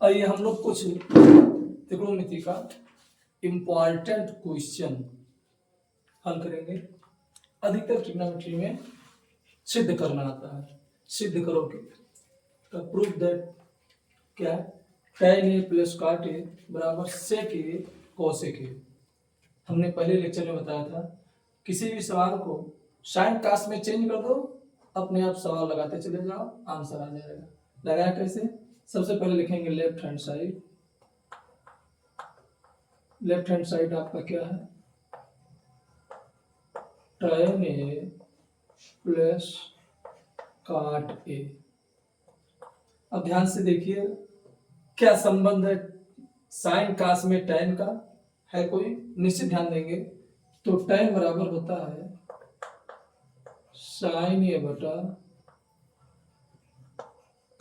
आइए हम लोग कुछ त्रिकोणमिति का इम्पॉर्टेंट क्वेश्चन हल करेंगे। अधिकतर ट्रिग्नोमेट्री में सिद्ध करना आता है। सिद्ध करोगे तो प्रूफ दैट क्या tan a plus cot a बराबर sec a cos a। हमने पहले लेक्चर में बताया था किसी भी सवाल को साइन कास्ट में चेंज कर दो, अपने आप सवाल लगाते चले जाओ, आंसर आ जाएगा। लगाया कैसे? सबसे पहले लिखेंगे left hand side. Left hand side आपका क्या है? tan a plus cot a। अब ध्यान से देखिए क्या संबंध है साइन कास में tan का है, कोई निश्चित ध्यान देंगे तो tan बराबर होता है साइन ए बटा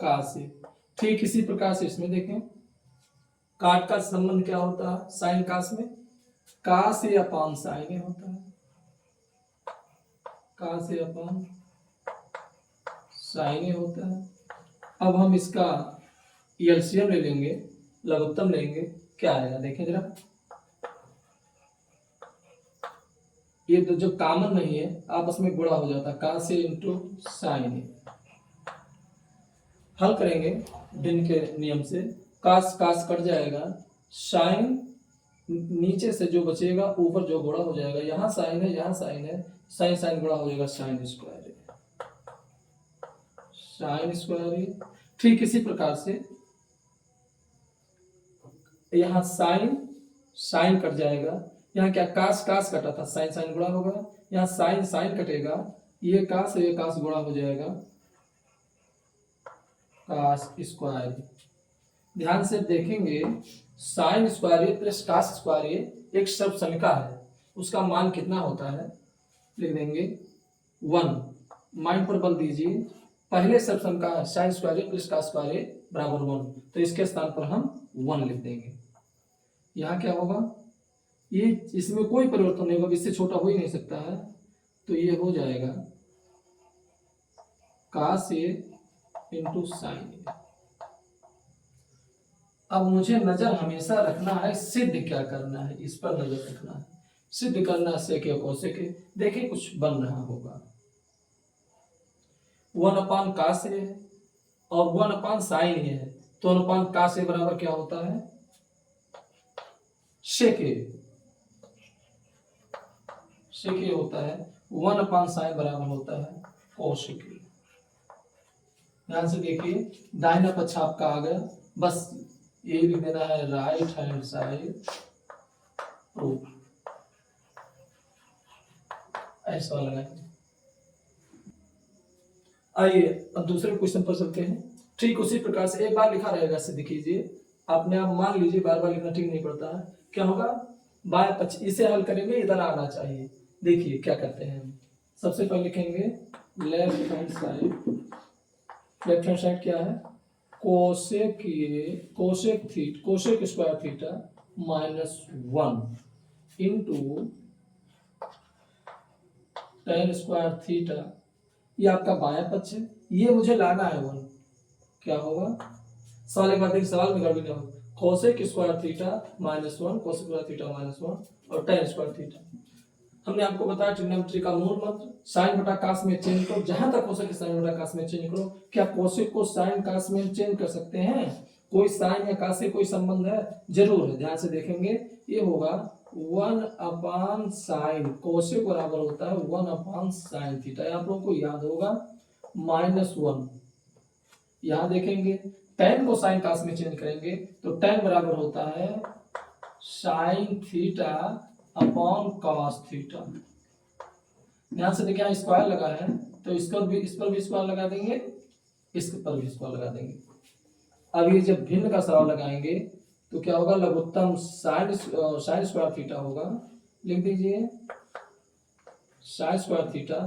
कास ए। ठीक इसी प्रकार से इसमें देखें काट का संबंध क्या होता है साइन कास में? कास ए अपान साइन ए होता है, कास ए अपान साइन ए होता है। अब हम इसका एलसीएम ले लेंगे, लघुत्तम लेंगे, क्या आएगा देखें जरा। ये तो जो कॉमन नहीं है आपस में गुणा हो जाता है, कास ए इंटू साइन ए। हल करेंगे डिन के नियम से, कास कास कट जाएगा, साइन नीचे से जो बचेगा ऊपर जो गुणा हो जाएगा, यहाँ साइन है यहाँ साइन है, साइन साइन गुणा हो जाएगा साइन स्क्वायर ए, साइन स्क्वायर ए। ठीक इसी प्रकार से यहाँ साइन साइन कट जाएगा, यहाँ क्या कास कास कटा था, साइन साइन गुणा होगा, यहाँ साइन साइन कटेगा, ये कास गुणा हो जाएगा कास स्क्वायर। ध्यान से देखेंगे sine square A plus cos square ए एक सर्व समीका है, उसका मान कितना होता है लिख देंगे 1। माइंड पर बल दीजिए, पहले सर्व समीका है sine square A plus cos square ए बराबर 1, तो इसके स्थान पर हम 1 लिख देंगे। यहाँ क्या होगा, ये इसमें कोई परिवर्तन नहीं होगा, इससे छोटा हो ही नहीं सकता है, तो ये हो जाएगा कास ए इंटू साइन ए। अब मुझे नजर हमेशा रखना है सिद्ध क्या करना है, इस पर नजर रखना है। सिद्ध करना सेक या कोसेक, देखिए कुछ बन रहा होगा 1 अपान कास ए और 1 अपान साइन ए है, तो 1 अपान कास ए बराबर क्या होता है सेक ए। सेक ए होता है 1 अपान साइन बराबर होता है कोसेक ए। ध्यान से देखिए दाहिना पक्ष आपका आ गया, बस यही लिख देना है राइट हैंड साइड प्रूफ, ऐसा लगाएंगे। आइए अब दूसरे क्वेश्चन पर चलते हैं। ठीक उसी प्रकार से एक बार लिखा रहेगा, सिद्ध कीजिए, आपने आप मान लीजिए, बार बार लिखना ठीक नहीं पड़ता है। क्या होगा बाएं पक्ष, इसे हल करेंगे इधर आना चाहिए। देखिए क्या करते हैं हम, सबसे पहले लिखेंगे left hand side. Left hand side क्या है cosec square theta minus 1 into tan square theta, ये आपका बायां पक्ष है, ये मुझे लाना है 1। क्या होगा सवाल एक बार देखिए, सवाल में गड़बड़ी ना हो। Cosec square theta minus 1, cosec square theta minus 1 और tan स्क्वायर थीटा। हमने आपको बताया ट्रिग्नोमेट्री का मूल मंत्र साइन बटा कास में चेंज करो, जहां तक हो सके साइन बटा कास में चेंज करो। क्या कोसेक को साइन कास में चेंज कर सकते हैं? कोई साइन या कास से कोई संबंध है? जरूर है, ध्यान से देखेंगे। ये होगा 1 अपान साइन, कोसेक बराबर होता है 1 अपान साइन थीटा, आप लोगों को याद होगा माइनस 1। यहाँ देखेंगे tan को साइन कास में चेंज करेंगे तो tan बराबर होता है sine theta upon cos theta. ध्यान से देखिए स्क्वायर लगा है तो इस पर भी स्क्वायर लगा देंगे, इस पर भी स्क्वायर लगा देंगे। अब ये जब भिन्न का सवाल लगाएंगे तो क्या होगा लघुत्तम साइन स्क्वायर थीटा होगा, लिख दीजिए साइन स्क्वायर थीटा।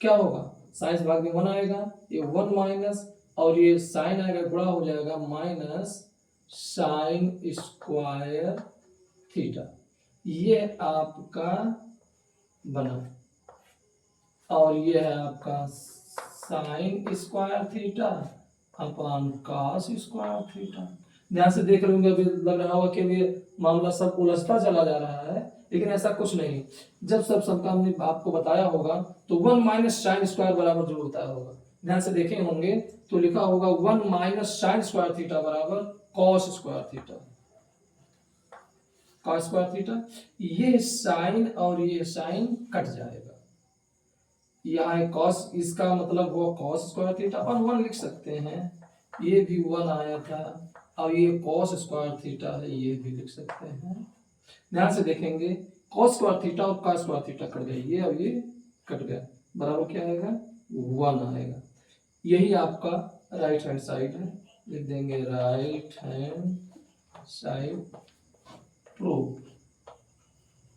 क्या होगा साइन भाग में 1 आएगा, ये 1 माइनस और ये साइन आएगा गुणा हो जाएगा माइनस साइन स्क्वायर थीटा। ये आपका बना और ये है आपका sine square theta upon cos square theta. ध्यान से देख रहे होंगे, अभी लग रहा होगा कि ये मामला सब उलझता चला जा रहा है, लेकिन ऐसा कुछ नहीं। जब सब सबका हमने आपको बताया होगा तो 1 माइनस साइन स्क्वायर बराबर जो होता होगा, ध्यान से देखे होंगे तो लिखा होगा 1 माइनस साइन स्क्वायर थीटा बराबर cos square theta. Cos square theta, ये साइन और ये साइन कट जाएगा, यहाँ है कॉस, इसका मतलब वो कॉस स्क्वायर थीटा और 1 लिख सकते हैं, ये भी 1 आया था, और ये कॉस स्क्वायर थीटा है, ये भी लिख सकते हैं। ध्यान से देखेंगे कॉस स्क्वायर थीटा और कॉस स्क्वायर थीटा कट गए, ये और ये कट गया, बराबर क्या आएगा 1 आएगा। यही आपका राइट हैंड साइड है, लिख देंगे राइट हैंड साइड प्रूव,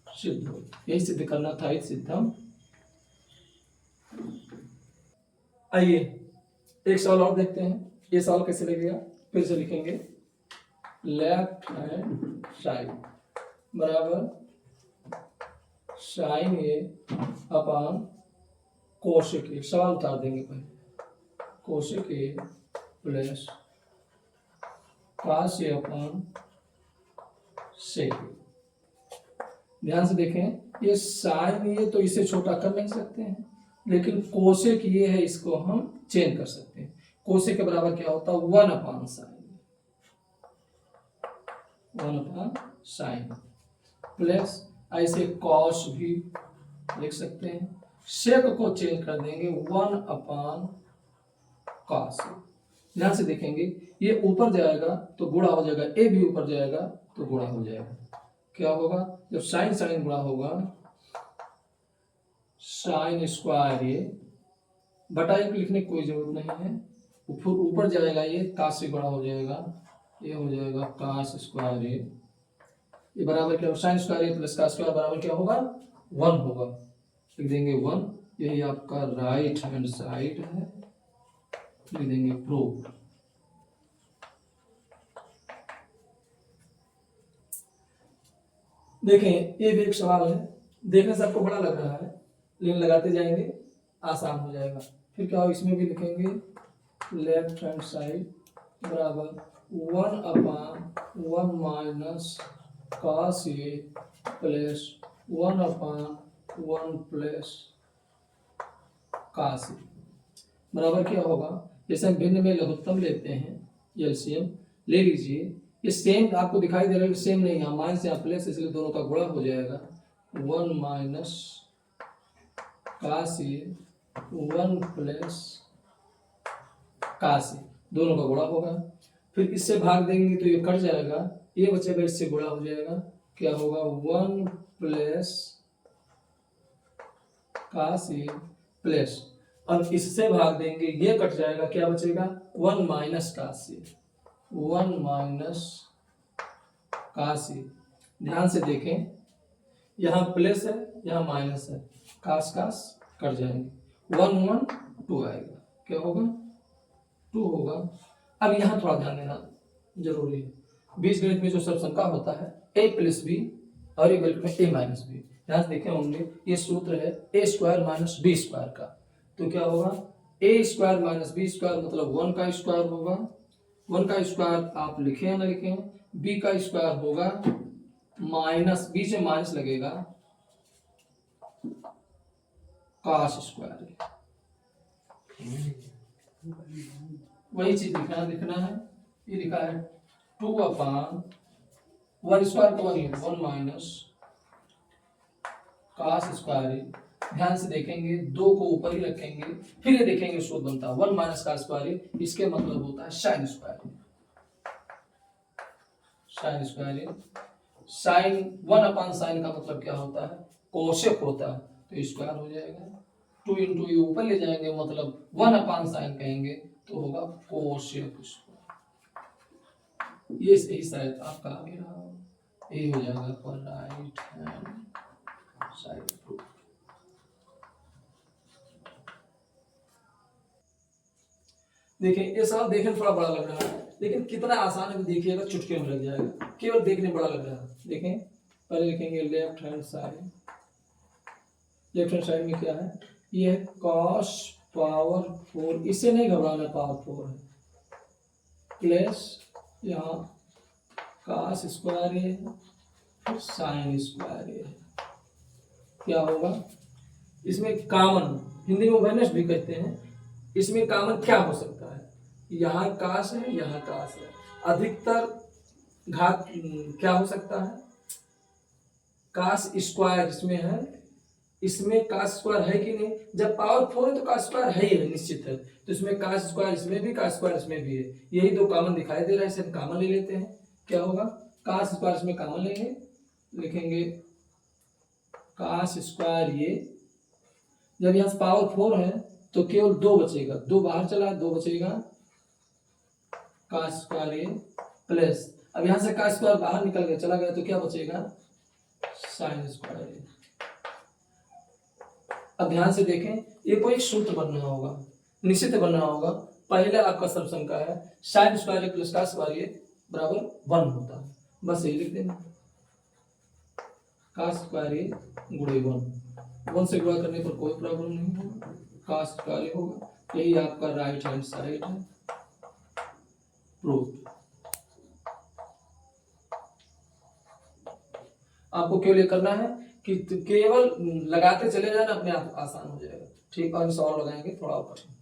सिद्ध हो, यही सिद्ध करना था इस सिद्धम। आइए एक सवाल और देखते हैं, ये सवाल कैसे लगेगा, फिर से लिखेंगे लेफ्ट हैंड साइड बराबर sine A upon cosec A, सवाल उतार देंगे पहले, cosec A plus cos A upon sec A. ध्यान से देखें, ये साइन ये तो इसे छोटा कर नहीं सकते हैं, लेकिन कोसेक ये है, इसको हम चेंज कर सकते हैं। कोसेक के बराबर क्या होता है 1 upon sign, 1 upon sign plus ऐसे कॉस भी लिख सकते हैं, सेक को चेंज कर देंगे 1 अपॉन कॉस। ध्यान से देखेंगे ये ऊपर जाएगा तो गुणा हो जाएगा, ए भी ऊपर जाएगा तो गुणा हो जाएगा, क्या होगा जब साइन साइन गुणा होगा साइन स्क्वायर ए बटा एक लिखने की कोई जरूरत नहीं है, फिर ऊपर जाएगा ये कास से गुणा हो जाएगा, ये हो जाएगा कास स्क्वायर ए, ये बराबर क्या होगा sine square A plus cos square बराबर क्या होगा 1 होगा, लिख देंगे 1, यही आपका राइट हैंड साइड है, लिख देंगे प्रूव। देखें ये भी एक सवाल है, देखने से आपको बड़ा लग रहा है, लेकिन लगाते जाएंगे आसान हो जाएगा। फिर क्या हो, इसमें भी लिखेंगे लेफ्ट हैंड साइड बराबर 1 upon 1 minus cos A plus 1 upon 1 plus cos ए बराबर क्या होगा, जैसे हम भिन्न में लघुत्तम लेते हैं एलसीएम ले लीजिए, ये सेम आपको दिखाई दे रहा है, सेम नहीं है, माइनस यहाँ प्लस, इसलिए दोनों का गुणा हो जाएगा 1 माइनस काश 1 प्लस काश, दोनों का गुणा होगा, फिर इससे भाग देंगे तो ये कट जाएगा, ये बचेगा इससे गुणा हो जाएगा, क्या होगा 1 प्लस काश प्लस, अब इससे भाग देंगे ये कट जाएगा, क्या बचेगा 1 माइनस काश, 1 माइनस काश। ध्यान से देखें यहाँ प्लस है यहाँ माइनस है, काश काश कट जाएंगे, 1 1 2 आएगा, क्या होगा 2 होगा। अब यहाँ थोड़ा ध्यान देना जरूरी है, बीजगणित में जो सर्वसंख्या होता है a प्लस बी और एक गणित में a माइनस बी, ध्यान से देखे होंगे ये सूत्र है a square minus b square का, तो क्या होगा a square minus b square मतलब 1 का स्क्वायर होगा, 1 का स्क्वायर आप लिखें या ना लिखें, b का स्क्वायर होगा माइनस, बीच में माइनस लगेगा काश स्क्वायर, वही चीज लिखना है, ये लिखा है 2 अपॉन 1 स्क्वायर का 1 माइनस काश स्क्वायर, ध्यान से देखेंगे 2 को ऊपर ही रखेंगे, फिर ये देखेंगे सूत्र बनता है 1 माइनस काश स्क्वायर, इसके मतलब होता है sine square, sine square, sine 1 upon sine का मतलब क्या होता है कोसेक होता है, तो स्क्वायर हो जाएगा, 2 इंटू ये ऊपर ले जाएंगे मतलब 1 अपॉन साइन कहेंगे तो होगा कोसेक स्क्वायर, ये सही शायद आपका आ गया, ये हो जाएगा पर राइट हैंड साइड प्रूफ। देखिए ये सवाल देखने में थोड़ा बड़ा लग रहा है, लेकिन कितना आसान है देखिएगा, चुटकी में लग जाएगा, केवल देखने बड़ा लग रहा है। देखें पहले लिखेंगे left hand side, left hand side में क्या है, ये है cos पावर 4, इससे नहीं घबराना, पावर 4 है प्लस यहाँ cos स्क्वायर ए है, फिर साइन स्क्वायर ए है। क्या होगा इसमें कॉमन, हिंदी में वेनियस भी कहते हैं, इसमें कॉमन क्या हो सकता है? यहाँ काश है, यहाँ काश है, अधिकतर घात क्या हो सकता है? काश स्क्वायर इसमें है, इसमें काश स्क्वायर है कि नहीं? जब पावर 4 है तो काश स्क्वायर है ही है, निश्चित है। तो इसमें काश स्क्वायर इसमें भी, काश स्क्वायर इसमें भी है, यही दो कॉमन दिखाई दे रहा है, इसे हम कॉमन ले लेते हैं। क्या होगा? काश स्क्वायर इसमें कॉमन लेंगे, लिखेंगे काश स्क्वायर ये, जब यहाँ पावर 4 है तो केवल 2 बचेगा, 2 बाहर चला, 2 बचेगा काश स्क्वायर ये प्लस, अब यहाँ से काश स्क्वायर बाहर निकल गया, चला गया, तो क्या बचेगा? साइन स्क्वायर ये। अब ध्यान से देखें, ये कोई एक सूत्र बनना होगा, निश्चित बनना होगा। पहले आपका सर्वसम का है साइन स्क्वायर प्लस काश स्क्वायर ये बराबर 1 होता है, बस यही लिख देना, काश स्क्वायर ये गुणे 1 से गुणा करने पर कोई प्रॉब्लम नहीं होगा, काश स्क्वायर होगा, यही आपका राइट हैंड साइड है। प्रूफ। आपको केवल ये करना है कि केवल लगाते चले जाना, अपने आप आसान हो जाएगा। ठीक, और सवाल लगाएंगे थोड़ा और कठिन।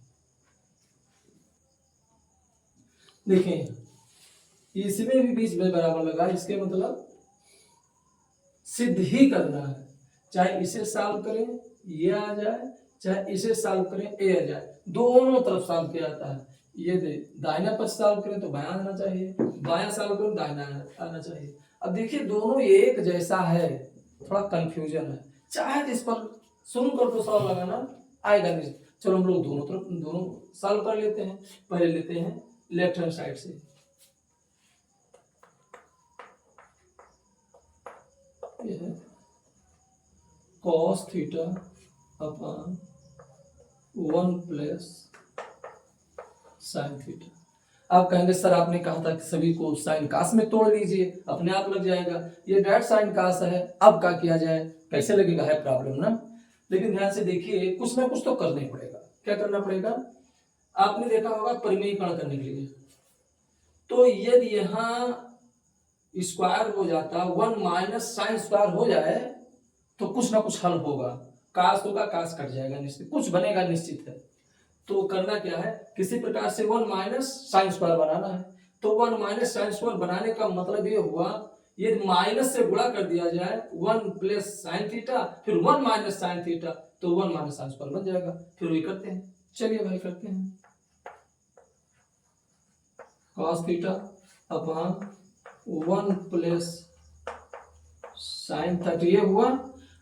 देखिए इसमें भी बीच में बराबर लगा, इसके मतलब सिद्ध ही करना है, चाहे इसे सॉल्व करें ये आ जाए, चाहे इसे सॉल्व करें ए आ जाए, दोनों तरफ सॉल्व किया जाता है। ये दाहिना पक्ष सॉल्व करें तो बायां आना चाहिए, बायां सॉल्व करें दाहिना आना चाहिए। अब देखिए दोनों एक जैसा है, थोड़ा कंफ्यूजन है, चाहे जिस पर शुरू कर तो सॉल्व लगाना आएगा नहीं। चलो हम लोग दोनों तरफ दोनों सॉल्व कर लेते हैं। पहले लेते हैं लेफ्ट हैंड साइड से, ये है cos theta upon 1 plus sine theta. आप कहेंगे सर आपने कहा था कि सभी को साइन कास में तोड़ लीजिए, अपने आप लग जाएगा। ये डायरेक्ट साइन कास है, अब क्या किया जाए, कैसे लगेगा, है प्रॉब्लम ना। लेकिन ध्यान से देखिए, कुछ ना कुछ तो करना ही पड़ेगा। क्या करना पड़ेगा? आपने देखा होगा परिमेयीकरण करने के लिए, तो यदि यहाँ स्क्वायर हो जाता 1 माइनस साइन स्क्वायर हो जाए तो कुछ ना कुछ हल होगा, कास होगा, कास कट जाएगा, निश्चित कुछ बनेगा, निश्चित है। तो करना क्या है, किसी प्रकार से 1 माइनस साइन स्क्वायर बनाना है। तो 1 माइनस साइन स्क्वायर बनाने का मतलब ये हुआ, ये माइनस से गुणा कर दिया जाए 1 प्लस साइन थीटा, फिर 1 माइनस साइन थीटा, तो 1 माइनस साइन स्क्वायर बन जाएगा। फिर वही करते हैं, चलिए भाई करते हैं। cos theta upon 1 plus sine theta ये हुआ।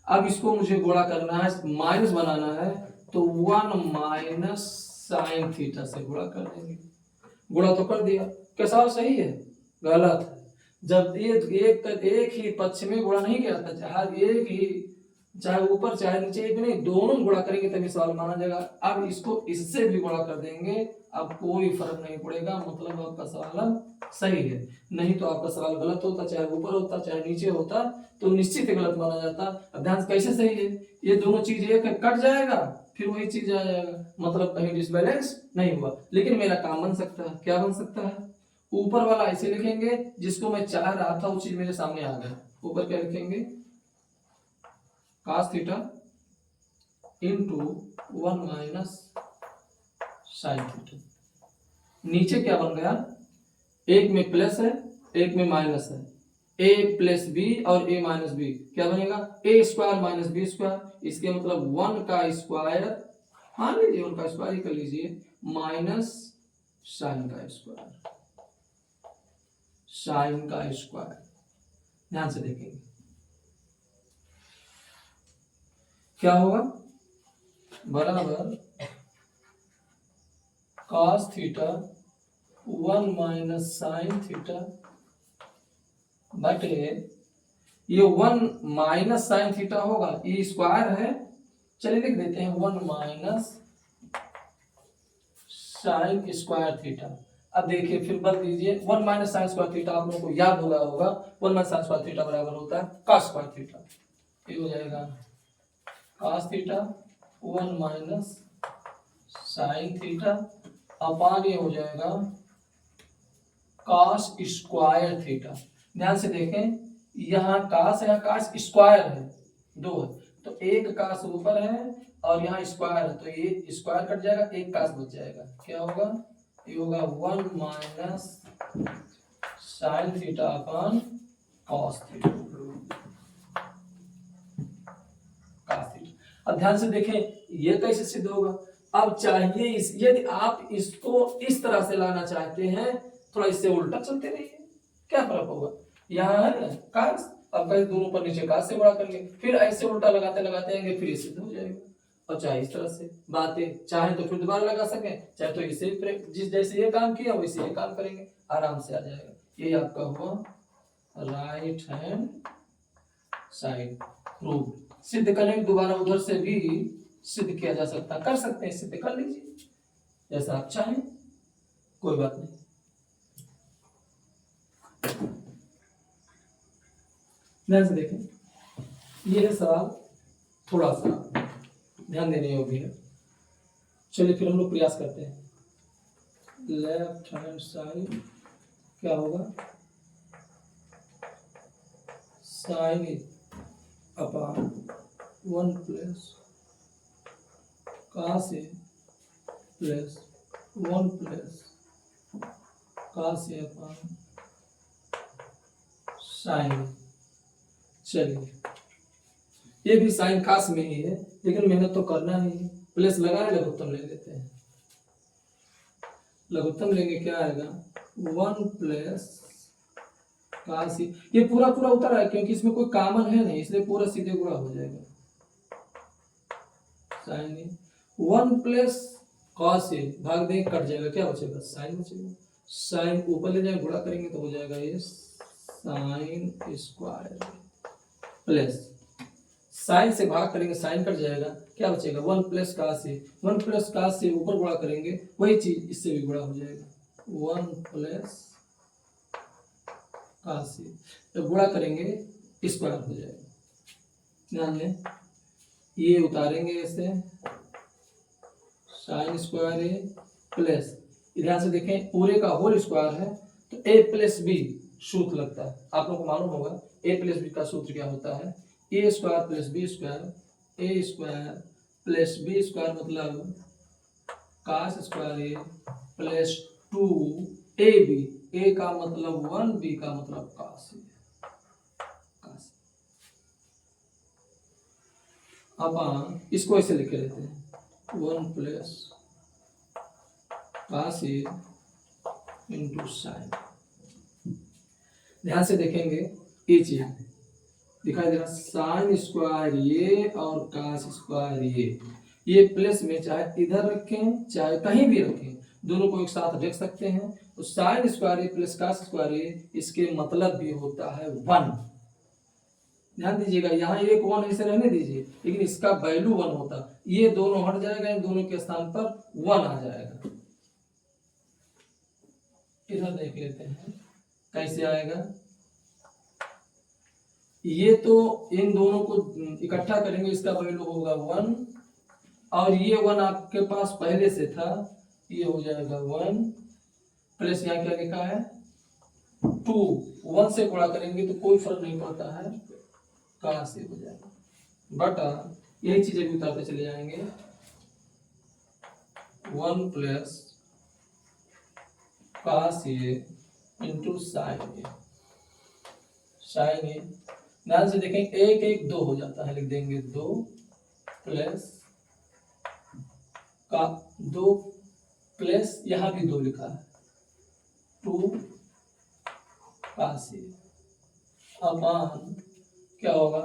अब इसको मुझे गुणा करना है, माइनस बनाना है, तो 1 माइनस साइन थीटा से गुणा कर देंगे। गुणा तो कर दिया, क्या सवाल सही है? गलत है। जब एक ही पक्ष में गुणा नहीं किया था, चाहे एक ही, चाहे ऊपर चाहे नीचे, एक नहीं, दोनों गुणा करेंगे तभी सवाल माना जाएगा। अब इसको इससे भी गुणा कर देंगे, अब कोई फर्क नहीं पड़ेगा, मतलब आपका सवाल सही है। नहीं तो आपका सवाल गलत होता, चाहे ऊपर होता चाहे नीचे होता, तो निश्चित ही गलत माना जाता। अब ध्यान कैसे सही है, ये दोनों चीज एक कट जाएगा, फिर वही चीज आ जाएगा, मतलब कहीं डिसबैलेंस नहीं हुआ। लेकिन मेरा काम बन सकता है, क्या बन सकता है? ऊपर वाला ऐसे लिखेंगे, जिसको मैं चाह रहा था वो चीज मेरे सामने आ गया। ऊपर क्या लिखेंगे? cos theta into 1 minus sine theta. नीचे क्या बन गया? एक में प्लस है, एक में माइनस है, a प्लस बी और a माइनस बी, क्या बनेगा? a square minus b square. इसके मतलब 1 का स्क्वायर, मान लीजिए 1 का स्क्वायर ही कर लीजिए, माइनस साइन का स्क्वायर, साइन का स्क्वायर। ध्यान से देखेंगे क्या होगा, बराबर cos theta 1 minus sine theta बटे, ये 1 माइनस साइन थीटा होगा, ये स्क्वायर है, चलिए लिख देते हैं 1 माइनस साइन स्क्वायर थीटा। अब देखिए फिर बदल दीजिए, 1 माइनस साइन स्क्वायर थीटा आप लोगों को याद होगा 1 माइनस साइन स्क्वायर थीटा बराबर होता है cos स्क्वायर थीटा। ये हो जाएगा cos theta 1 minus sine theta upon ये हो जाएगा cos स्क्वायर थीटा। ध्यान से देखें, यहाँ काश है, काश स्क्वायर है, दो है, तो एक काश ऊपर है और यहाँ स्क्वायर है, तो ये स्क्वायर कट जाएगा, एक काश बच जाएगा, क्या होगा, ये होगा 1 minus sine theta upon cos theta. अब ध्यान से देखें, ये कैसे सिद्ध होगा। अब चाहिए यदि आप इसको इस तरह से लाना चाहते हैं, थोड़ा इससे उल्टा चलते रहिए, क्या फर्क होगा, यहाँ है ना काश, अब कहीं दोनों पर नीचे काश से बड़ा करेंगे, फिर ऐसे उल्टा लगाते लगाते आएंगे, फिर ये सिद्ध हो जाएगा। और चाहे इस तरह से बातें, चाहे तो फिर दोबारा लगा सके, चाहे तो इसे जिस जैसे ये काम किया वैसे ये काम करेंगे, आराम से आ जाएगा। ये आपका हुआ राइट हैंड साइड रूल। सिद्ध करने दोबारा उधर से भी सिद्ध किया जा सकता, कर सकते हैं, सिद्ध कर लीजिए जैसा आप चाहें, कोई बात नहीं। ध्यान से देखें, ये है सवाल, थोड़ा सा ध्यान देने योग्य है। चलिए फिर हम लोग प्रयास करते हैं। लेफ्ट हैंड साइड क्या होगा, sine upon 1 plus cos A plus 1 plus cos A upon sine. चलिए ये भी साइन कास में ही है, लेकिन मेहनत तो करना ही है, प्लस लगा लघुत्तम ले लेते हैं, लघुत्तम लेंगे, क्या आएगा 1 प्लस cos A। ये पूरा पूरा उतर है क्योंकि इसमें कोई कॉमन है नहीं, इसलिए पूरा सीधे गुणा हो जाएगा, sine A 1 plus cos A भाग दें, कट जाएगा, क्या बचेगा, साइन बचेगा, साइन ऊपर ले जाए गुणा करेंगे तो हो जाएगा ये साइन स्क्वायर प्लस साइन से भाग करेंगे, साइन कट जाएगा, क्या बचेगा 1 plus cos A, 1 plus cos A ऊपर गुणा करेंगे, वही चीज इससे भी गुणा हो जाएगा, 1 प्लस cos A, तो गुणा करेंगे स्क्वायर हो जाएगा। ध्यान दें, ये उतारेंगे ऐसे, साइन स्क्वायर ए प्लस, ध्यान से देखें पूरे का होल स्क्वायर है तो ए प्लस बी सूत्र लगता है, आप लोगों को मालूम होगा ए प्लस बी का सूत्र क्या होता है, A square plus B square, A square plus B square मतलब cos square A plus 2 A B, A का मतलब 1, बी का मतलब cos ए, अब इसको ऐसे लिख लेते हैं 1 plus cos A into sign. ध्यान से देखेंगे ये चीज दिखाई दे रहा, साइन स्क्वायर ये और cos स्क्वायर ये प्लस में चाहे इधर रखें चाहे कहीं भी रखें, दोनों को एक साथ रख सकते हैं, तो sine square A plus cos square ए, इसके मतलब भी होता है 1। ध्यान दीजिएगा, यहाँ एक 1 ऐसे रहने दीजिए, लेकिन इसका वैल्यू 1 होता, ये दोनों हट जाएगा, इन दोनों के स्थान पर 1 आ जाएगा। इधर देख लेते हैं कैसे आएगा, ये तो इन दोनों को इकट्ठा करेंगे, इसका वैल्यू होगा 1 और ये 1 आपके पास पहले से था, ये हो जाएगा 1 प्लस यहाँ क्या लिखा है 2, 1 से गुणा करेंगे तो कोई फर्क नहीं पड़ता है, cos A हो जाएगा, बटा यही चीजें भी उतारते चले जाएंगे 1 plus cos A into sine A, sine A। ध्यान से देखें 1 1 2 हो जाता है, लिख देंगे 2 प्लस का 2 प्लस यहाँ भी 2 लिखा है 2 cos A अपान क्या होगा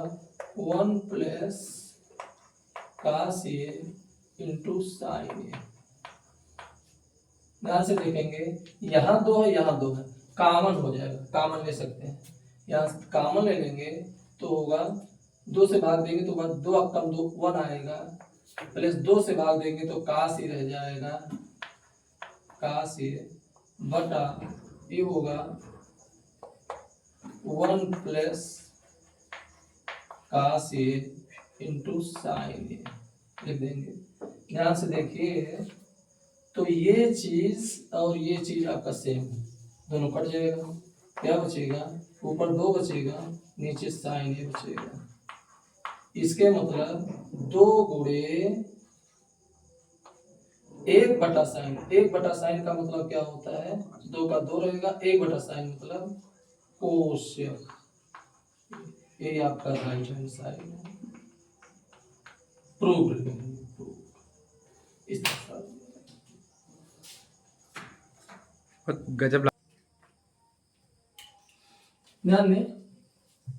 1 plus cos A into sine A। ध्यान से देखेंगे यहाँ 2 है यहाँ 2 है, कॉमन हो जाएगा, कॉमन ले सकते हैं, यहाँ कॉमन ले लेंगे तो होगा 2 से भाग देंगे तो 2 कम 2 1 आएगा, प्लस 2 से भाग देंगे तो cos A रह जाएगा, cos A बटा ये होगा 1 plus cos A into sine A लिख देंगे। ध्यान से देखिए तो ये चीज और ये चीज आपका सेम है, दोनों कट जाएगा, क्या बचेगा, ऊपर 2 बचेगा, नीचे साइन ए बचेगा। इसके मतलब 2 गुणे 1/sin। 1/sin का मतलब क्या होता है, 2 का 2 रहेगा, 1/sin मतलब कोसेक। ये आपका राइट हैंड साइड है, प्रूव इस तरह। गजब। ध्यान दें,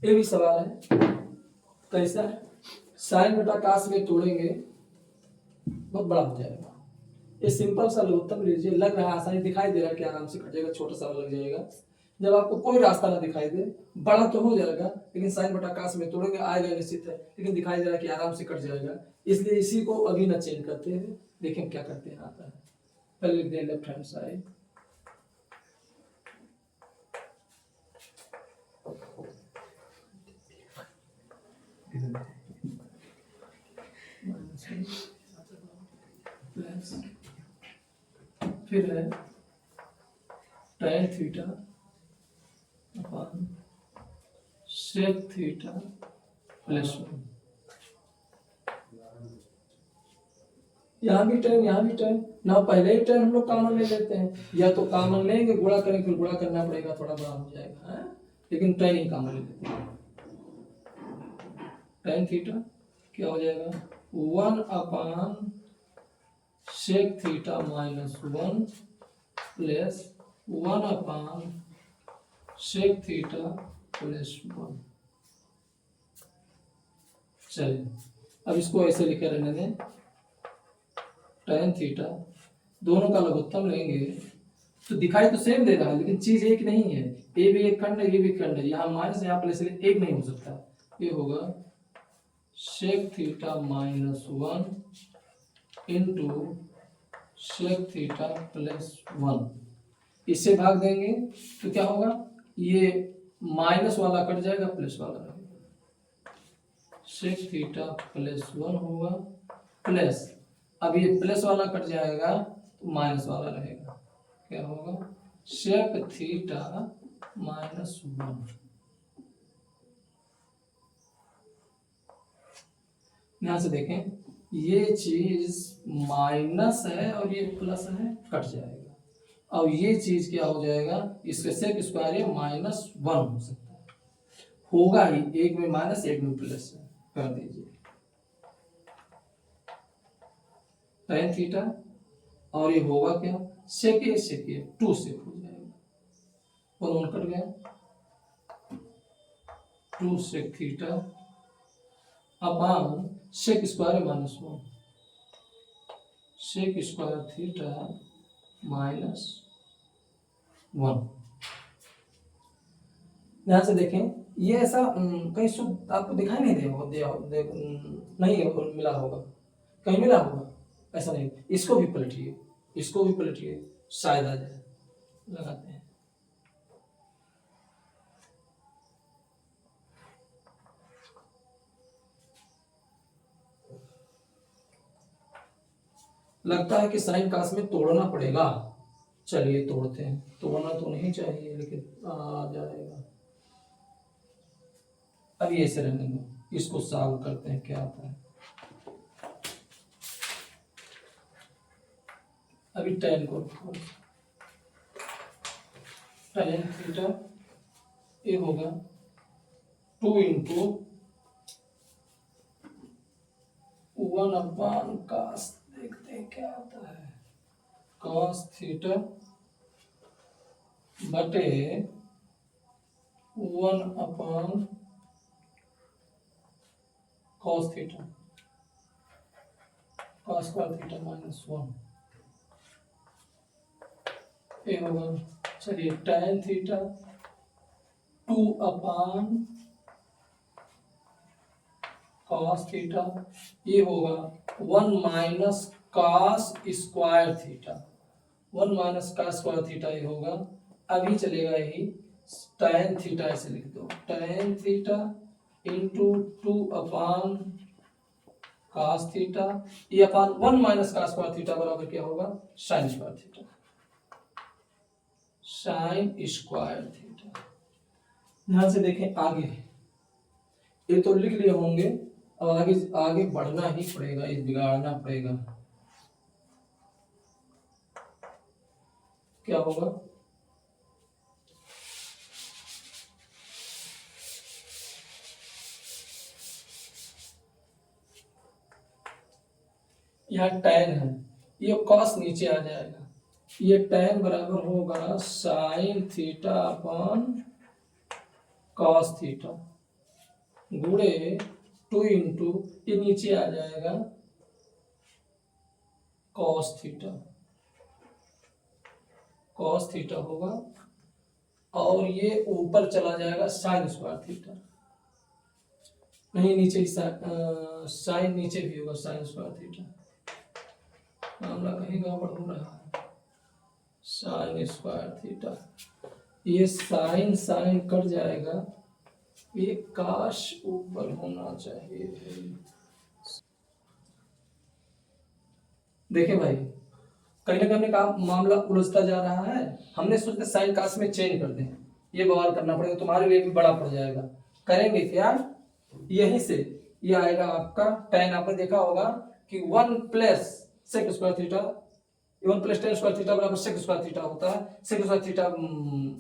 ये भी सवाल है, कैसा है, साइन बटा कास में तोड़ेंगे बहुत बड़ा हो जाएगा। ये सिंपल सा लघुत्तम लीजिए, लग रहा है आसानी, दिखाई दे रहा है कि आराम से कट जाएगा, छोटा सा लग जाएगा। जब आपको कोई रास्ता ना दिखाई दे, बड़ा तो हो जाएगा, लेकिन साइन बटा कास में तोड़ेंगे आएगा निश्चित है, लेकिन दिखाई दे रहा है कि आराम से कट जाएगा। इसलिए इसी को अभी ना चेंज करते हैं, देखें क्या करते हैं। आता है, पहले लिख दें लेफ्ट हैंड साइड, फिर है tan theta upon sec theta plus 1। यहाँ भी tan, यहाँ भी tan ना, पहले ही tan हम लोग कॉमन ले लेते हैं, या तो कॉमन लेंगे गुणा करेंगे, फिर गुणा करना पड़ेगा, थोड़ा बड़ा हो जाएगा है? लेकिन tan ही कॉमन ले लेते हैं। tan थीटा क्या हो जाएगा, 1 sec theta minus 1 plus 1 sec theta plus 1। चलिए अब इसको ऐसे लिखे रहने दें, tan थीटा, दोनों का लघुत्तम लेंगे तो दिखाई तो सेम दे रहा है, लेकिन चीज एक नहीं है, ए भी एक खंड है, ये भी खंड है, यहाँ माइनस यहाँ प्लस, एक नहीं हो सकता। ये होगा sec theta minus 1 into sec theta plus 1। इससे भाग देंगे तो क्या होगा, ये माइनस वाला कट जाएगा, प्लस वाला रहेगा, sec थीटा प्लस 1 होगा, प्लस अब ये प्लस वाला कट जाएगा तो माइनस वाला रहेगा, क्या होगा sec थीटा माइनस 1। ध्यान से देखें, ये चीज माइनस है और ये प्लस है, कट जाएगा। अब ये चीज क्या हो जाएगा, इसके सेक स्क्वायर ये -1 हो सकता है, होगा ही, एक में माइनस एक में प्लस है, कर दीजिए tan थीटा, और ये होगा क्या, सेक 2 से हो जाएगा, और 1 कट गया, 2 sec theta upon sec square -1, sec square theta -1। ध्यान से देखें, ये ऐसा कहीं शुद्ध आपको दिखाई नहीं नहीं मिला होगा, कहीं मिला होगा, ऐसा नहीं। इसको भी पलटिए, इसको भी पलटिए, शायद आ जाए, लगाते हैं। लगता है कि साइन कास में तोड़ना पड़ेगा, चलिए तोड़ते हैं, तोड़ना तो नहीं चाहिए लेकिन आ जाएगा। अब ये ऐसे रहने दो, इसको सॉल्व करते हैं क्या आता है। अभी tan को, tan थीटा ये होगा 2 इंटू 1 cos, देखते हैं क्या आता है, cos थीटा बटे 1 cos theta, cos square theta -1, ये होगा, चलिए tan थीटा 2 cos थीटा, ये होगा 1 cos square theta, 1 cos square theta ये होगा। अभी चलेगा यही tan थीटा, ऐसे लिख दो, tan theta into 2 cos theta, ये अपान 1 cos स्क्वायर थीटा बराबर क्या होगा, sin square theta, sin square theta. ध्यान से देखें आगे, ये तो लिख लिए होंगे, अब आगे आगे बढ़ना ही पड़ेगा, ये बिगाड़ना पड़ेगा। क्या होगा, यहाँ tan है, ये cos नीचे आ जाएगा, ये tan बराबर होगा sine theta upon cos theta गुणे 2 इंटू ये नीचे आ जाएगा कॉस थीटा होगा, और ये ऊपर चला जाएगा साइन स्क्वायर थीटा, नहीं नीचे साइन नीचे भी होगा साइन स्क्वायर थीटा, मामला कहीं गड़बड़ हो रहा है। साइन स्क्वायर थीटा, ये साइन साइन कट जाएगा, ये काश ऊपर होना चाहिए। देखिए भाई, कहीं ना कहीं का मामला उलझता जा रहा है, हमने सोचा साइन काश में चेंज कर दें, ये बवाल करना पड़ेगा, तुम्हारे लिए भी बड़ा पड़ जाएगा। करेंगे क्या, यहीं से ये आएगा आपका tan, आपने देखा होगा कि 1 plus sec square theta, 1 plus tan square theta बराबर सेक स्क्वायर थीटा होता है, sec square theta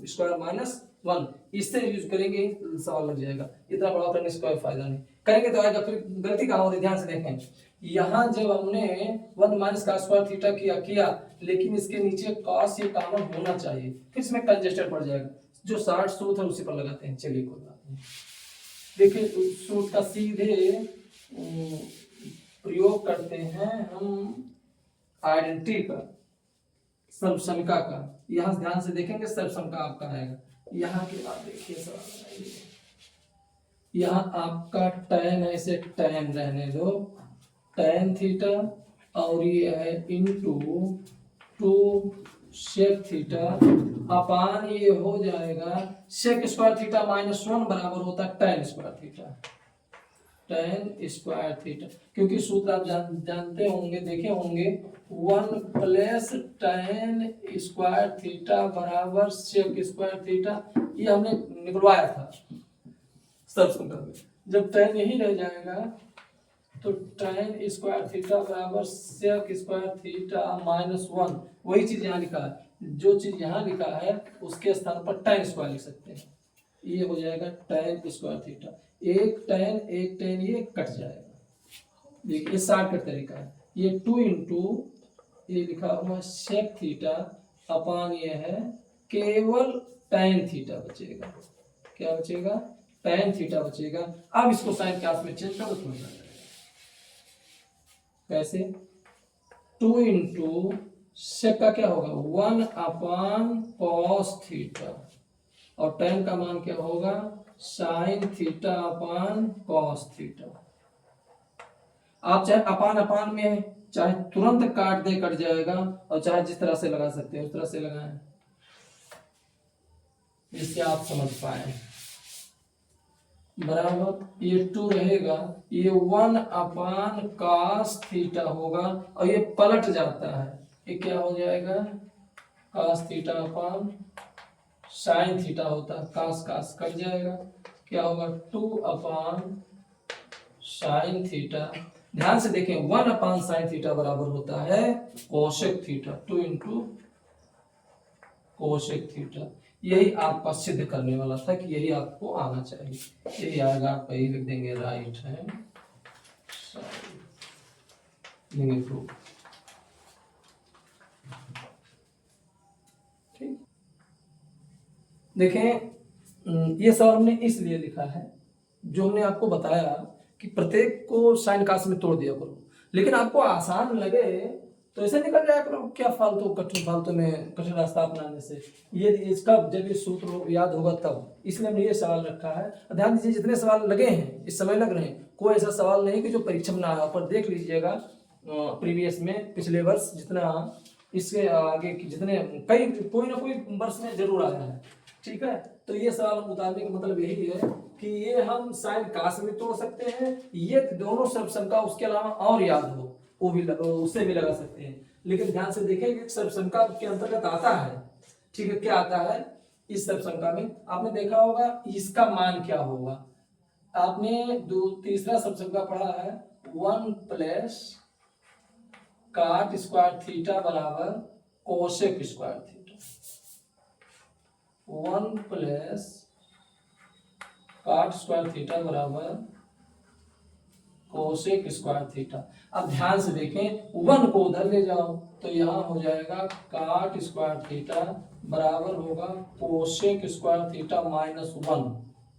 square minus 1, इससे यूज करेंगे सवाल लग जाएगा, इतना बड़ा करने से कोई फायदा नहीं। करेंगे तो आएगा, फिर गलती कहाँ होती है ध्यान से देखें, यहाँ जब हमने 1 माइनस का स्क्वायर थीटा किया, लेकिन इसके नीचे कॉस ये कॉमन होना चाहिए, फिर इसमें कंजेस्टेड पड़ जाएगा, जो 60 सूत्र है उसी पर लगाते हैं। चलिए कोई बात नहीं, देखिए सूत्र का सीधे प्रयोग करते हैं हम आइडेंटिटी का, सर्वसंख्या का। यहाँ ध्यान से देखेंगे सर्वसंख्या आपका आएगा, यहाँ की बात देखिए सवाल, यहाँ आपका tan है, इसे tan रहने दो, tan थीटा, और ये है इंटू 2 सेक थीटा अपान ये हो जाएगा सेक स्क्वायर थीटा माइनस 1 बराबर होता है tan स्क्वायर थीटा, क्योंकि सूत्र आप जानते होंगे, देखे होंगे, 1 प्लस tan स्क्वायर थीटा बराबर सेक स्क्वायर थीटा, ये हमने निकलवाया था सर्वसंख्या में। जब tan यही रह जाएगा तो tan स्क्वायर थीटा बराबर सेक स्क्वायर थीटा माइनस 1, वही चीज यहाँ लिखा है, जो चीज यहाँ लिखा है उसके स्थान पर tan स्क्वायर लिख सकते हैं, ये हो जाएगा tan स्क्वायर थीटा, एक tan ये कट जाएगा, देखिए शॉर्टकट तरीका है, ये 2 इंटू ये लिखा हुआ सेक थीटा अपान ये है केवल tan थीटा बचेगा, क्या बचेगा, tan थीटा बचेगा। अब इसको साइन क्लास में चेंज करो तो कैसे, 2 इंटू सेक का क्या होगा 1 अपान कॉस थीटा, और tan का मान क्या होगा sine theta upon cos theta. आप चाहे अपान अपान में चाहे तुरंत काट दे, कट जाएगा, और चाहे जिस तरह से लगा सकते हैं उस तरह से लगाएं, जिससे आप समझ पाए। बराबर ये 2 रहेगा, ये 1 अपान कॉस थीटा होगा, और ये पलट जाता है, ये क्या हो जाएगा cos theta upon sine theta होता है, कॉस कॉस कट जाएगा, क्या होगा 2 अपान साइन थीटा। ध्यान से देखें 1 अपान साइन थीटा बराबर होता है cosec theta, 2 into cosec theta. यही आपका सिद्ध करने वाला था कि यही आपको आना चाहिए, यही आएगा, आप यही लिख देंगे राइट है प्रूफ। ठीक, देखें ये सवाल हमने इसलिए लिखा है, जो हमने आपको बताया कि प्रत्येक को साइन काश में तोड़ दिया करो, लेकिन आपको आसान लगे तो ऐसे निकल जाया करो, क्या फालतू में कठिन रास्ता अपनाने से। ये इसका जब ये सूत्र याद होगा तब, इसलिए हमने ये सवाल रखा है। ध्यान दीजिए जितने सवाल लगे हैं इस समय लग रहे हैं, कोई ऐसा सवाल नहीं कि जो परीक्षा में ना आया, पर देख लीजिएगा प्रीवियस में पिछले वर्ष जितना, इसके आगे जितने कई कोई ना कोई वर्ष में जरूर आया है। ठीक है, तो ये सवाल उतारने का मतलब यही है कि ये हम साइन काश में तोड़ सकते हैं, ये दोनों सर्वसंख्या उसके अलावा और याद हो वो भी उससे भी लगा सकते हैं। लेकिन ध्यान से देखेंगे सर्वसंख्या के अंतर्गत आता है, ठीक है, क्या आता है, इस सब संख्या में आपने देखा होगा इसका मान क्या होगा। आपने तीसरा सब संख्या पढ़ा है 1 प्लस काट स्क्वायर थीटा बराबर कोसेक स्क्वायर थीटा। 1 प्लस काट स्क्वायर थीटा बराबर कोसेक स्क्वायर थीटा। अब ध्यान से देखें 1 को उधर ले जाओ तो यहाँ हो जाएगा काट स्क्वायर थीटा बराबर होगा कोसेक स्क्वायर थीटा माइनस 1।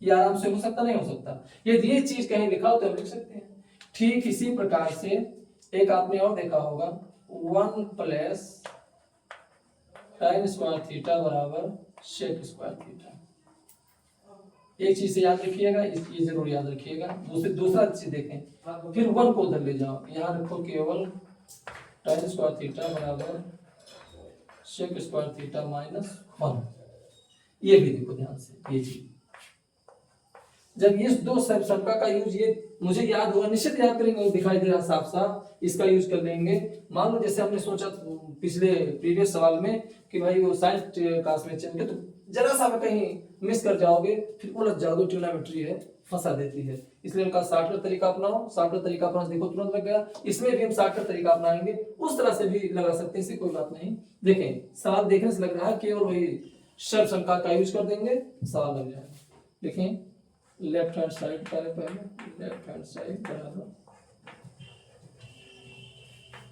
ये आराम से हो सकता नहीं हो सकता। यदि ये चीज कहीं लिखा हो तो हम लिख सकते हैं। ठीक इसी प्रकार से एक आपने और देखा होगा 1 प्लस tan स्क्वायर थीटा बराबर सेक स्क्वायर थीटा। एक चीज से याद रखिएगा, ये जरूर याद रखिएगा। दूसरा चीज देखें, फिर 1 को उधर ले जाओ, यहाँ रखो केवल tan स्क्वायर थीटा बराबर सेक स्क्वायर थीटा माइनस 1। ये भी देखो ध्यान से, ये चीज जब ये दो सब संख्या का यूज ये मुझे याद होगा, निश्चित याद करेंगे, दिखाई दे रहा साफ साफ, इसका यूज कर लेंगे। मान लो जैसे हमने सोचा पिछले प्रीवियस सवाल में कि भाई वो साइंस क्लास में चल के तो जरा सा कहीं मिस कर जाओगे फिर उलझ जाओगे, ट्रिग्नोमेट्री है फंसा देती है। इसलिए उनका शॉर्टकट तरीका अपनाओ। शॉर्टकट तरीका अपना देखो तुरंत लग गया। इसमें भी हम शॉर्टकट तरीका अपनाएंगे, उस तरह से भी लगा सकते हैं, इससे कोई बात नहीं। देखें सवाल देखने से लग रहा है केवल वही सब संख्या का यूज कर देंगे सवाल लग जाएगा। देखें लेफ्ट हैंड साइड पहले लेफ्ट हैंड साइड बराबर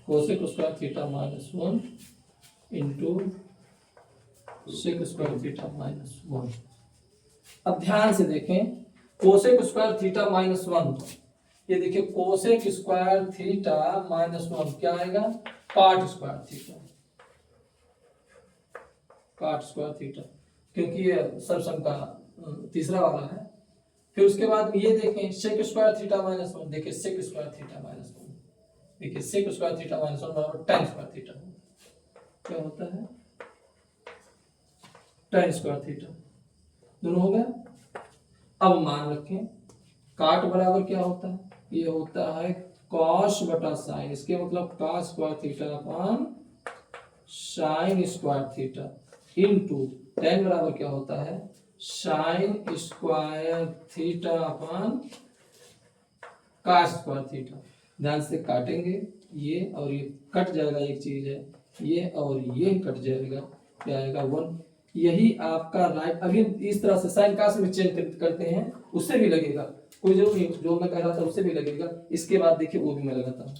cosec square theta minus 1 into sec square theta minus 1। अब ध्यान से देखें कोसेक स्क्वायर थीटा माइनस 1, ये देखिए कोसेक स्क्वायर थीटा माइनस 1 क्या आएगा, काट स्क्वायर थीटा, काट स्क्वायर थीटा, क्योंकि ये सब संख्या तीसरा वाला है। फिर उसके बाद ये देखें सेक स्क्वायर थीटा माइनस 1, देखिए सेक स्क्वायर थीटा माइनस 1, देखिए सेक स्क्वायर थीटा माइनस 1 बराबर tan स्क्वायर थीटा। क्या होता है tan स्क्वायर थीटा, दोनों हो गया। अब मान रखें काट बराबर क्या होता है, ये होता है cos बटा साइन, इसके मतलब cos square theta upon sine square theta into tan बराबर क्या होता है sine square theta upon cos square theta. ध्यान से काटेंगे ये और ये कट जाएगा, एक चीज है ये और ये कट जाएगा, क्या आएगा 1। यही आपका राइट। अभी इस तरह से साइन कास में चेंज करते हैं, उससे भी लगेगा, कोई जरूर नहीं, जो मैं कह रहा था उससे भी लगेगा। इसके बाद देखिए वो भी मैं लगाता हूँ,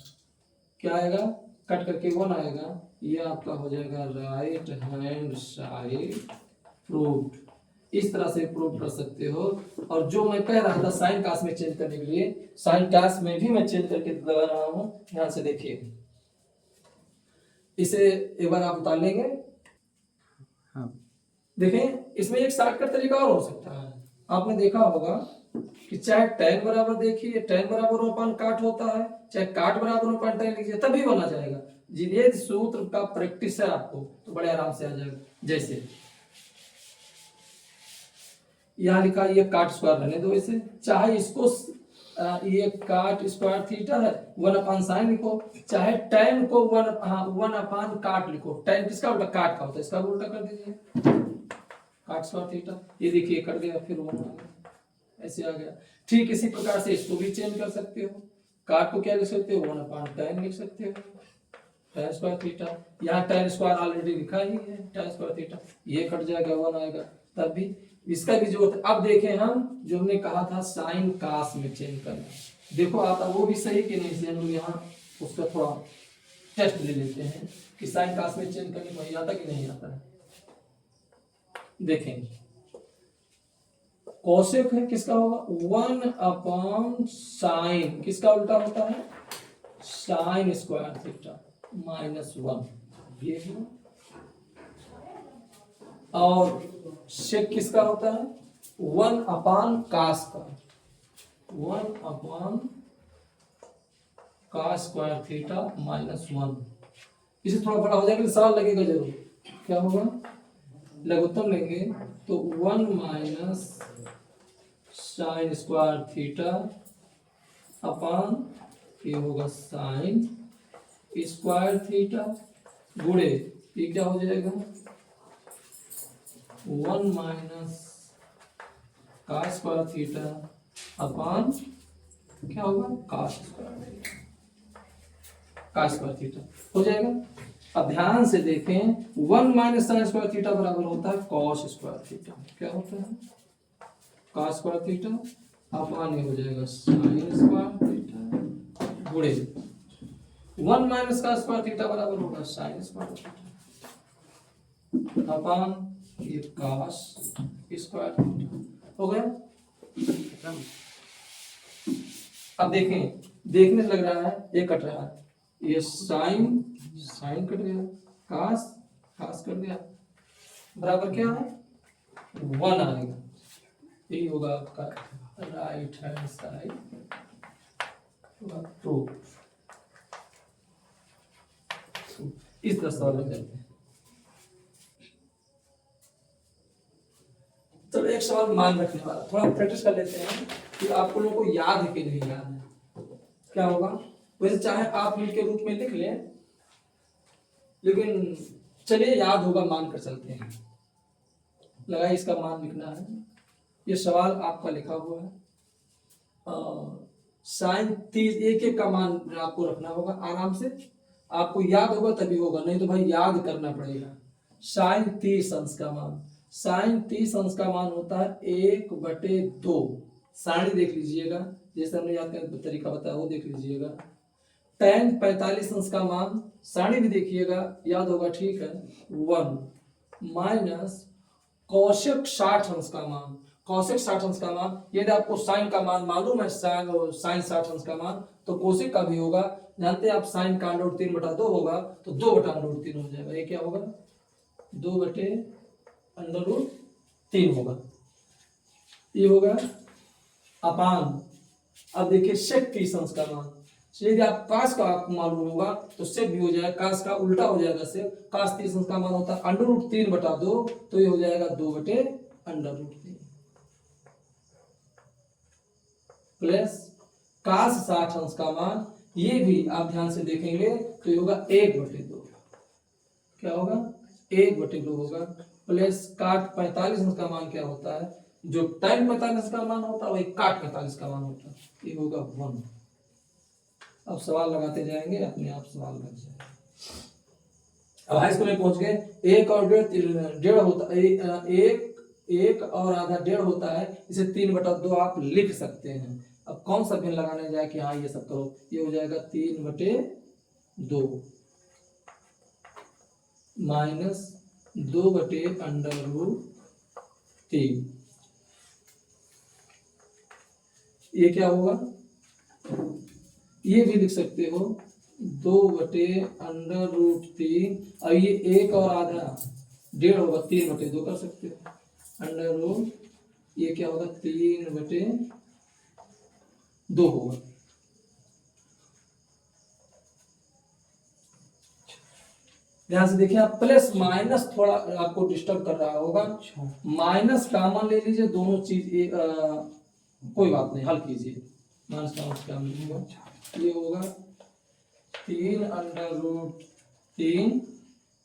क्या आएगा कट करके 1 आएगा, ये आपका हो जाएगा राइट हैंड साइड प्रूव्ड। इस तरह से प्रूव कर सकते हो। और जो मैं कह रहा था साइन कास में चेंज करने के लिए, साइन कास में भी मैं चेंज करके लगा रहा हूँ, ध्यान से देखिए। इसे एक बार आप उतार लेंगे। हाँ। देखें इसमें एक शॉर्टकट तरीका और हो सकता है। आपने देखा होगा कि चाहे tan बराबर, देखिए tan बराबर अपॉन काट होता है, चाहे काट बराबर अपॉन tan लिखिए तभी बना जाएगा। ये सूत्र का प्रैक्टिस है आपको तो बड़े आराम से आ जाएगा। जैसे यहाँ लिखा ये काट स्क्वायर रहने दो इसे, चाहे इसको ये काट स्क्वायर थीटा है 1 अपॉन साइन लिखो, चाहे tan को 1 अपॉन काट लिखो। tan किसका उल्टा, काट का होता है, इसका उल्टा कर दीजिए काट स्क्वायर थीटा। ये देखिए कट गया, फिर 1 आ गया, ऐसे आ गया। ठीक इसी प्रकार से इसको भी चेंज कर सकते हो। काट को क्या लिख सकते हो 1 अपॉन tan लिख सकते हो, tan स्क्वायर थीटा। यहाँ tan स्क्वायर ऑलरेडी लिखा ही है tan स्क्वायर थीटा, ये कट जाएगा 1 आएगा, तब भी इसका भी जो। अब देखें हम जो हमने कहा था साइन कास में चेंज करना, देखो आता वो भी सही कि नहीं। हम लोग यहाँ उसका थोड़ा टेस्ट ले लेते हैं कि साइन कास में चेंज करने को आता कि नहीं आता है। देखें कोसेक है किसका होगा 1 अपॉन साइन, किसका उल्टा होता है साइन स्क्वायर थीटा माइनस 1, ये है। और सेक किसका होता है 1 अपॉन कास का, 1 upon cos square theta minus 1। इसे थोड़ा बड़ा हो जाएगा, सवाल लगेगा जरूर, क्या होगा लघुत्तम लेंगे तो 1 minus sine square theta upon ये होगा साइन स्क्वायर थीटा गुणे ये क्या हो जाएगा 1 माइनस का स्क्वायर थीटा अपॉन क्या होगा cos स्क्वायर थीटा हो जाएगा। अब ध्यान से देखें 1 माइनस साइन स्क्वायर थीटा बराबर होता है cos स्क्वायर थीटा। क्या होता है cos स्क्वायर थीटा अपॉन ये हो जाएगा sin स्क्वायर थीटा गुणे 1 माइनस का स्क्वायर थीटा बराबर होगा sin स्क्वायर थीटा अपॉन ये cos स्क्वायर थीटा हो गया। अब देखें, देखने से लग रहा है ये कट रहा है, ये साइन कट गया, कास कट गया, बराबर क्या है 1 आएगा। यही होगा आपका राइट हैंड साइड ट्रू। इस तरह सवाल करते हैं। चलो एक सवाल मान रखने वाला, थोड़ा प्रैक्टिस कर लेते हैं कि आपको लोगों को याद है कि नहीं याद है। क्या होगा, वैसे चाहे आप मिल के रूप में लिख लें, लेकिन चलिए याद होगा, मान कर चलते हैं। लगाइए इसका मान लिखना है। ये सवाल आपका लिखा हुआ है। साइन 30 एक का मान आपको रखना होगा आराम से, आपको याद होगा तभी होगा, नहीं तो भाई याद करना पड़ेगा। साइन 30 अंश का मान, साइन 30 अंश का मान होता है 1/2। सारणी देख लीजिएगा, जैसे हमने याद करने का तरीका बताया वो देख लीजिएगा। tan 45 अंश का मान, सारणी भी देखिएगा, याद होगा, ठीक है 1 माइनस कोसेक 60 अंश का मान, कोसेक 60 अंश का मान, यदि आपको साइन का मान मालूम है, साइन 60 अंश का मान, तो कोसेक का भी होगा। जानते हैं आप, साइन का अंडर रूट 3/2 होगा, तो 2/√3 हो जाएगा। ये क्या होगा 2/√3 होगा, ये होगा अपान। अब देखिए सेक 30 अंश का मान, यदि आप कास का आपको मालूम होगा तो सेक भी हो जाएगा, कास का उल्टा हो जाएगा सेक। कास 30 अंश का मान होता है √3/2, तो ये हो जाएगा 2/√3 प्लस कास 60 अंश का मान, ये भी आप ध्यान से देखेंगे तो ये होगा 1/2। क्या होगा 1/2 होगा, प्लस काट 45 अंश का मान क्या होता है, जो tan 45 का मान होता है वही काट 45 का मान होता है, ये होगा 1। अब सवाल लगाते जाएंगे, अपने आप सवाल लग जाएगा। अब हाई स्कूल में पहुंच गए, 1 और 1.5 होता है, 1 और आधा 1.5 होता है, इसे 3/2 आप लिख सकते हैं। अब कौन सा भिन्न लगाने जाए कि हाँ ये सब करो, ये हो जाएगा 3/2 माइनस 2/√3। ये क्या होगा, ये भी लिख सकते हो 2/√3। अब ये 1 और आधा 1.5 होगा, 3/2 कर सकते हो, अंडर रूट ये क्या होगा 3/2 होगा। ध्यान से देखिए, आप प्लस माइनस थोड़ा आपको डिस्टर्ब कर रहा होगा, माइनस कॉमन ले लीजिए, दोनों चीज कोई बात नहीं, हल कीजिए। माइनस कॉमन होगा, ये होगा 3/√3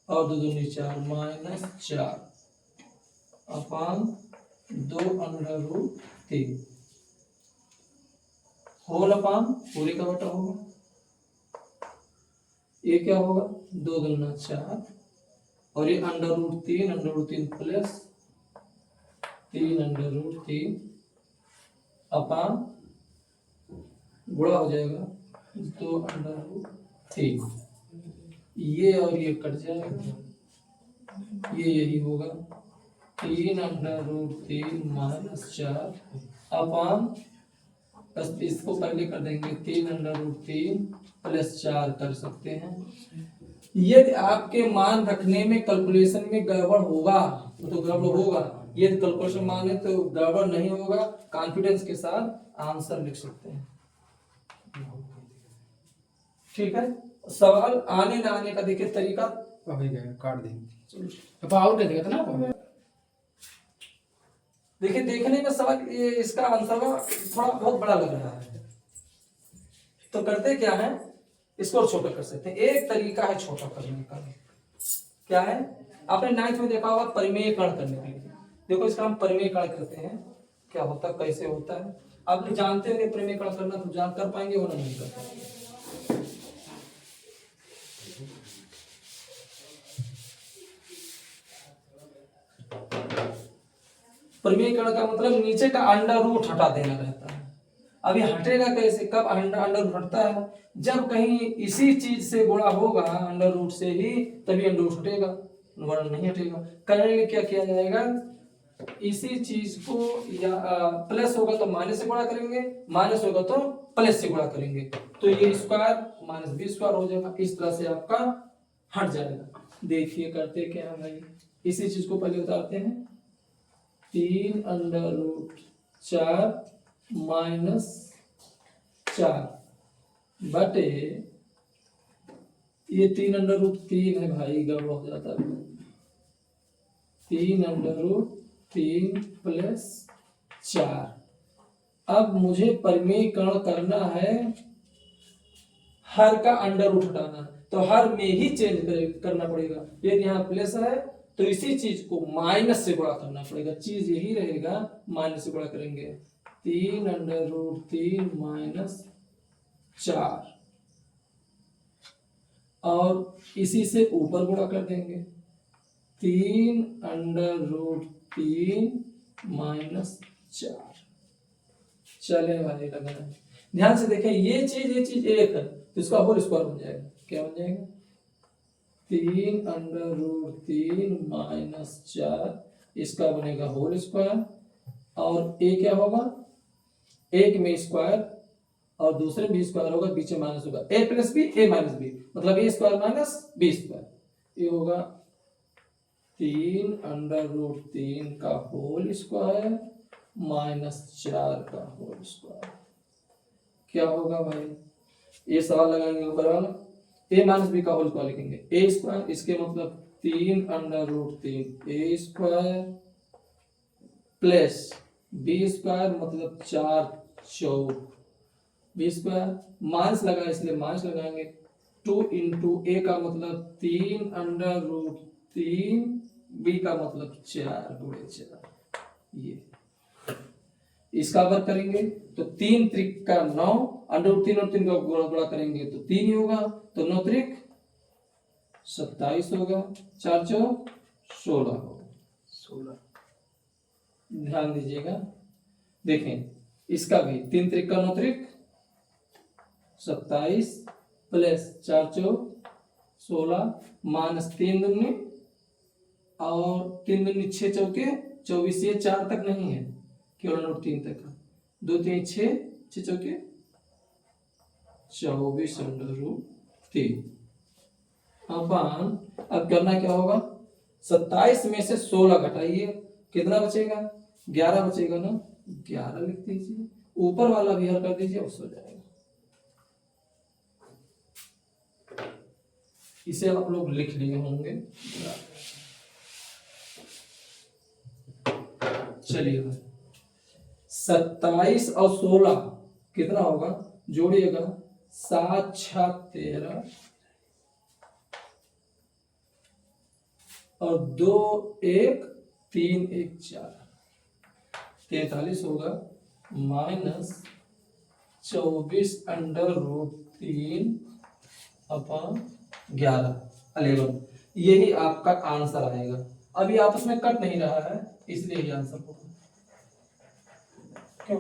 और 2 दूनी 4 -4 अपान 2/√3 होल अपान पूरे का बटा होगा। ये क्या होगा 2 दूना 4 और ये √3 प्लस 3/√3 अपान गुणा हो जाएगा 2/√3। ये और ये कट जाएगा, ये यही होगा 3/√3 -4 अपान, बस इसको पहले कर देंगे 3/√3 प्लस 4 कर सकते हैं। यदि आपके मान रखने में कैलकुलेशन में गड़बड़ होगा तो गड़बड़ होगा, यदि कैलकुलेशन मान है तो गड़बड़ नहीं होगा, कॉन्फिडेंस के साथ आंसर लिख सकते हैं। ठीक है, सवाल आने ना आने का देखिए तरीका, काट देंगे अब आउट कर देगा ना। देखिए देखने में सवाल ये इसका आंसर थोड़ा बहुत बड़ा लग रहा है, तो करते क्या है, इसको और छोटा कर सकते हैं। एक तरीका है छोटा करने का, क्या है, आपने 9th में देखा होगा परिमेयकरण करने के लिए। देखो इसका हम परिमेयकरण करते हैं, क्या होता है कैसे होता है। आप जानते होंगे परिमेयकरण करना, तो जान कर पाएंगे वरना नहीं कर पाएंगे। परिमेयकरण का मतलब नीचे का अंडर रूट हटा देना रहता है। अब ये हटेगा कैसे, कब अंडर रूट हटता है, जब कहीं इसी चीज से गुणा होगा अंडर रूट से ही, तभी अंडर रूट हटेगा, वरना नहीं हटेगा। करने के लिए क्या किया जाएगा, इसी चीज को या प्लस होगा तो माइनस से गुणा करेंगे, माइनस होगा तो प्लस से गुणा करेंगे, तो ये स्क्वायर माइनस बी स्क्वायर हो जाएगा। इस तरह से आपका हट जाएगा। देखिए करते क्या है भाई, इसी चीज को पहले उतारते हैं, 3 अंडर रूट 4 माइनस 4 बटे, ये 3 अंडर रूट 3 है भाई, गड़बड़ हो जाता है। 3 अंडर रूट 3 प्लस 4। अब मुझे परिमेयकरण करना है, हर का अंडर रूट हटाना है, तो हर में ही चेंज करना पड़ेगा। यदि यहाँ प्लस है तो इसी चीज को माइनस से गुणा करना पड़ेगा, चीज यही रहेगा, माइनस से गुणा करेंगे। 3 अंडर रूट 3 माइनस 4 और इसी से ऊपर गुणा कर देंगे, 3 अंडर रूट 3 माइनस 4। चले भाई लगाना, ध्यान से देखें, ये चीज एक है तो इसका होल स्क्वायर बन जाएगा। क्या बन जाएगा, 3 अंडर रूट 3 माइनस 4, इसका बनेगा होल स्क्वायर, और ए क्या होगा, एक में स्क्वायर और दूसरे में स्क्वायर होगा, बीच में माइनस होगा, ए प्लस बी ए माइनस बी, मतलब ए स्क्वायर माइनस बी स्क्वायर। ये होगा 3 अंडर रूट 3 का होल स्क्वायर माइनस 4 का होल स्क्वायर। क्या होगा भाई, ये सवाल लगाएंगे ऊपर वाला, ए माइनस बी का होल स्क्वायर लिखेंगे, ए स्क्वायर, इसके मतलब 3 अंडर रूट 3 ए स्क्वायर प्लस बी स्क्वायर, मतलब 4 चौक बी स्क्वायर, माइनस लगा इसलिए माइनस लगाएंगे, 2 इंटू ए का मतलब 3 अंडर रूट 3, बी का मतलब 4 गुणे 4। ये इसका वर्ग करेंगे तो 3 त्रिक का 9, अंडर रूट 3 और 3 का गुणा करेंगे तो 3 ही होगा, तो 9 त्रिक 27 होगा, 4 चौक 16 होगा, 16। ध्यान दीजिएगा, देखें इसका भी 3 त्रिक का 9 त्रिक 27 प्लस 4 चौक 16 माइनस 3 दूनी और 3 दूनी 6 चौके 24, ये 4 तक नहीं है, केवल नोट 3 तक है, 2 3 6 6 चौके 24 अंडर रूट 3 अपन। अब करना क्या होगा, 27 में से 16 घटाइए, कितना बचेगा, 11 बचेगा ना, 11 लिख दीजिए, ऊपर वाला भी हल कर दीजिए, उससे हो जाएगा। इसे आप लोग लिख लिए होंगे। चलिए 27 और 16 कितना होगा, जोड़िएगा, 7 6 13 और 2 1 3 1 4, 43 होगा, माइनस 24 अंडर रूट 3 अपॉन 11, यही आपका आंसर आएगा। अभी आपस में कट नहीं रहा है, इसलिए ये आंसर होगा। क्यों?